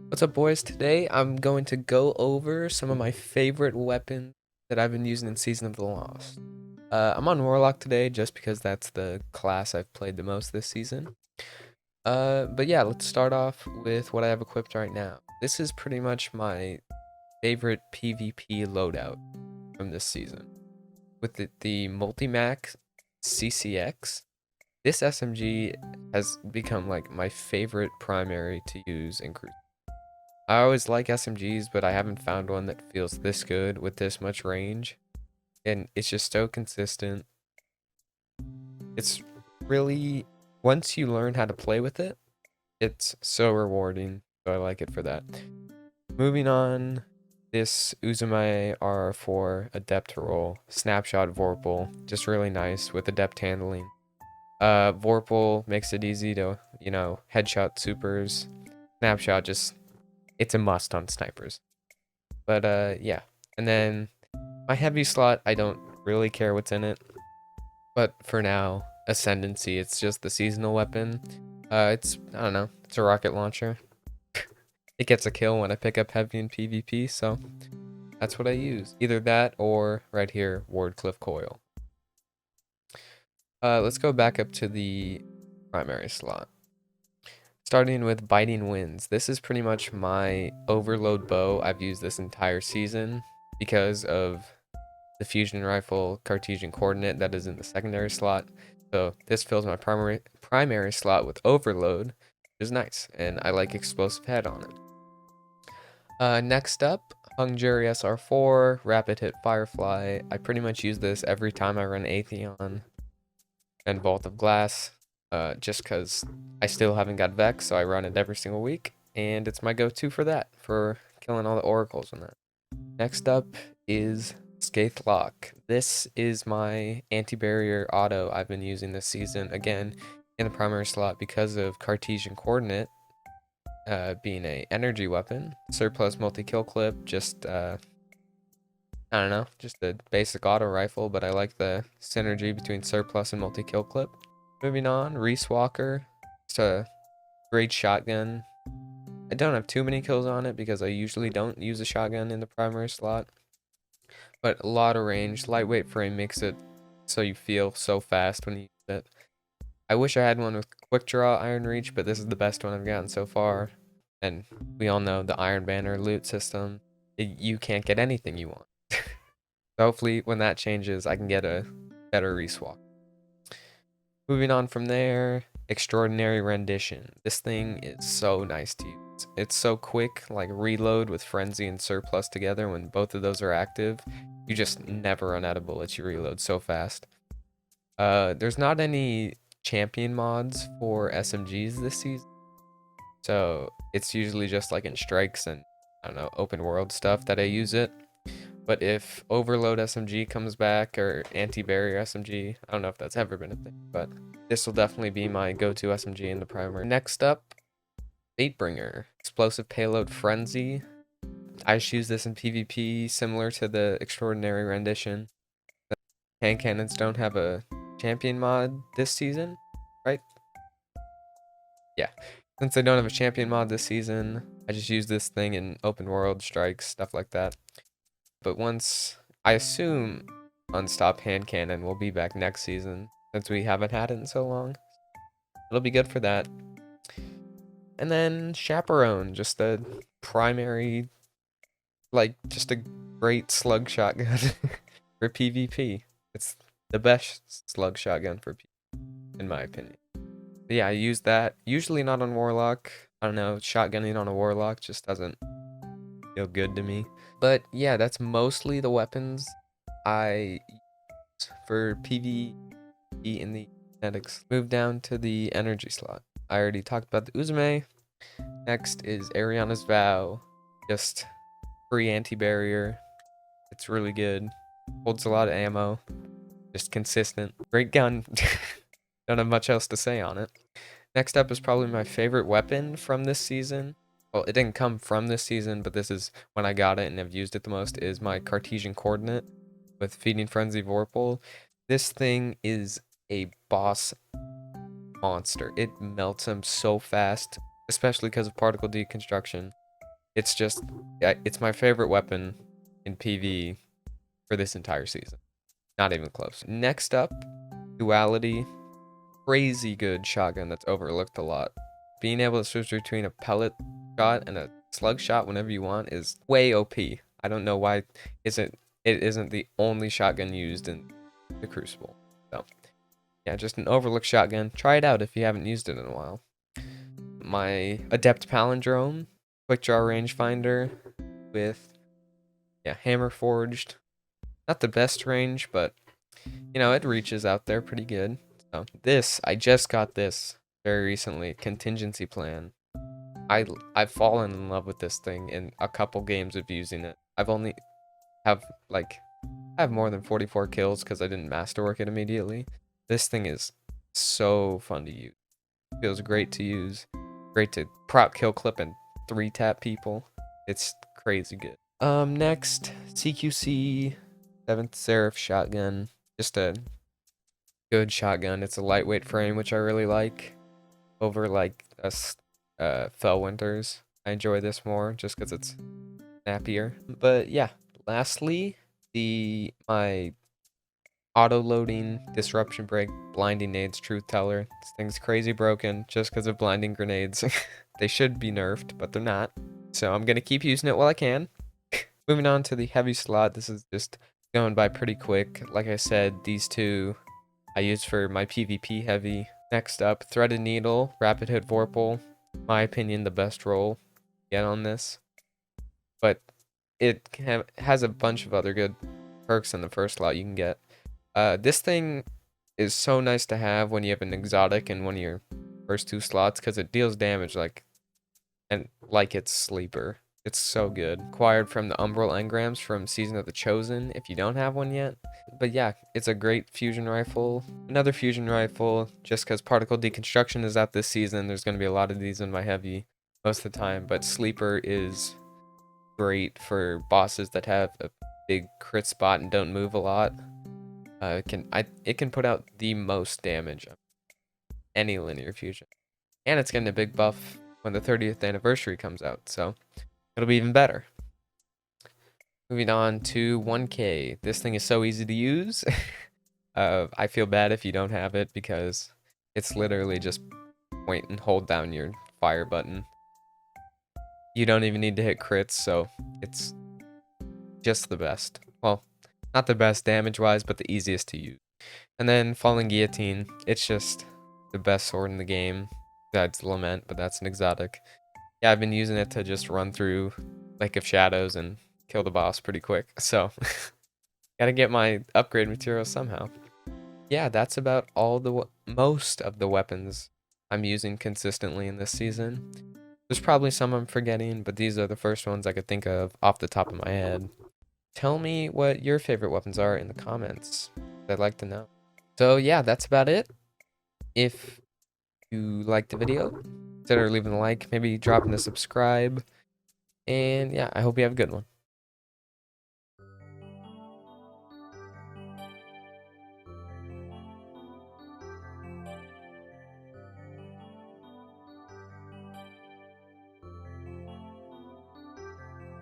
What's up, boys? Today I'm going to go over some of my favorite weapons that I've been using in Season of the Lost. I'm on Warlock today just because that's the class I've played the most this season. But yeah, let's start off with what I have equipped right now. This is pretty much my favorite PvP loadout from this season. With the Multimac CCX, this SMG has become like my favorite primary to use in Cruise. I always like SMGs, but I haven't found one that feels this good with this much range. And it's just so consistent. It's really, once you learn how to play with it, it's so rewarding. So I like it for that. Moving on, this Uzumae R4 Adept roll, Snapshot Vorpal, just really nice with Adept handling. Vorpal makes it easy to, headshot supers. Snapshot just, it's a must on snipers. But yeah. And then my heavy slot, I don't really care what's in it. But for now, Ascendancy, it's just the seasonal weapon. I don't know, it's a rocket launcher. It gets a kill when I pick up heavy in PvP, so that's what I use. Either that or right here, Wardcliff Coil. Let's go back up to the primary slot. Starting with Biting Winds. This is pretty much my overload bow I've used this entire season because of the fusion rifle Cartesian coordinate that is in the secondary slot. So this fills my primary slot with overload, which is nice, and I like explosive head on it. Next up, Hung Jury SR4, Rapid Hit Firefly. I pretty much use this every time I run Atheon and Vault of Glass, just because I still haven't got Vex, so I run it every single week, and it's my go-to for that, for killing all the oracles and that. Next up is Scathe Lock. This is my anti-barrier auto I've been using this season, again, in the primary slot because of Cartesian coordinate being a energy weapon. Surplus multi-kill clip, just, I don't know, just a basic auto rifle, but I like the synergy between surplus and multi-kill clip. Moving on, Reese Walker. It's a great shotgun. I don't have too many kills on it because I usually don't use a shotgun in the primary slot. But a lot of range. Lightweight frame makes it so you feel so fast when you use it. I wish I had one with quick draw Iron Reach, but this is the best one I've gotten so far. And we all know the Iron Banner loot system. You can't get anything you want. So hopefully when that changes, I can get a better reswap. Moving on from there, Extraordinary Rendition. This thing is so nice to use. It's so quick, like reload with Frenzy and Surplus together when both of those are active. You just never run out of bullets, you reload so fast. There's not any champion mods for SMGs this season. So it's usually just like in strikes and, I don't know, open world stuff that I use it. But if Overload SMG comes back or Anti-Barrier SMG, I don't know if that's ever been a thing, but this will definitely be my go-to SMG in the primary. Next up, Baitbringer, Explosive Payload Frenzy. I just use this in PvP, similar to the Extraordinary Rendition. The hand cannons don't have a champion mod this season, right? Yeah. Since they don't have a champion mod this season, I just use this thing in open world strikes, stuff like that. But once, I assume Unstop Hand Cannon will be back next season, since we haven't had it in so long. It'll be good for that. And then Chaperone, just a primary, like, just a great slug shotgun for PvP. It's the best slug shotgun for PvP, in my opinion. But yeah, I use that, usually not on Warlock. I don't know, shotgunning on a Warlock just doesn't feel good to me. But yeah, that's mostly the weapons I use for PvE in the kinetics. Move down to the energy slot. I already talked about the Uzume. Next is Ariana's Vow. Just free anti-barrier. It's really good. Holds a lot of ammo. Just consistent. Great gun. Don't have much else to say on it. Next up is probably my favorite weapon from this season. Well, it didn't come from this season, but this is when I got it and have used it the most, is my Cartesian coordinate with Feeding Frenzy Vorpal. This thing is a boss monster. It melts him so fast, especially because of particle deconstruction. It's just, it's my favorite weapon in PvE for this entire season. Not even close. Next up, Duality. Crazy good shotgun that's overlooked a lot. Being able to switch between a pellet shot and a slug shot whenever you want is way OP. I don't know why it isn't the only shotgun used in the Crucible. So, yeah, just an overlooked shotgun. Try it out if you haven't used it in a while. My Adept Palindrome, quick draw rangefinder with, yeah, hammer forged. Not the best range, but you know, it reaches out there pretty good. So I just got this very recently, contingency plan. I've fallen in love with this thing in a couple games of using it. I've only have like I have more than 44 kills because I didn't masterwork it immediately. This thing is so fun to use. Feels great to use. Great to prop kill clip and 3-tap people. It's crazy good. Next, CQC 7th Seraph shotgun. Just a good shotgun. It's a lightweight frame, which I really like. Over like Fell Winters. I enjoy this more just because it's snappier. But yeah, lastly, my auto-loading disruption break blinding nades truth teller. This thing's crazy broken just because of blinding grenades. They should be nerfed, but they're not. So I'm gonna keep using it while I can. Moving on to the heavy slot. This is just going by pretty quick. Like I said, these two I use for my PvP heavy. Next up, Threaded Needle, Rapid Hit Vorpal. My opinion, the best roll get on this. But it has a bunch of other good perks in the first slot you can get. This thing is so nice to have when you have an exotic in one of your first 2 slots because it deals damage like it's sleeper. It's so good. Acquired from the Umbral Engrams from Season of the Chosen if you don't have one yet. But yeah, it's a great fusion rifle. Another fusion rifle, just because particle deconstruction is out this season. There's going to be a lot of these in my heavy most of the time. But sleeper is great for bosses that have a big crit spot and don't move a lot. It can put out the most damage of any linear fusion. And it's getting a big buff when the 30th anniversary comes out, so it'll be even better. Moving on to 1K. This thing is so easy to use. I feel bad if you don't have it because it's literally just point and hold down your fire button. You don't even need to hit crits, so it's just the best. Well, not the best damage-wise, but the easiest to use. And then Falling Guillotine. It's just the best sword in the game. Besides Lament, but that's an exotic. Yeah, I've been using it to just run through Lake of Shadows and kill the boss pretty quick. So, gotta get my upgrade materials somehow. Yeah, that's about most of the weapons I'm using consistently in this season. There's probably some I'm forgetting, but these are the first ones I could think of off the top of my head. Tell me what your favorite weapons are in the comments. I'd like to know. So yeah, that's about it. If you liked the video, consider leaving a like, maybe dropping a subscribe. And yeah, I hope you have a good one.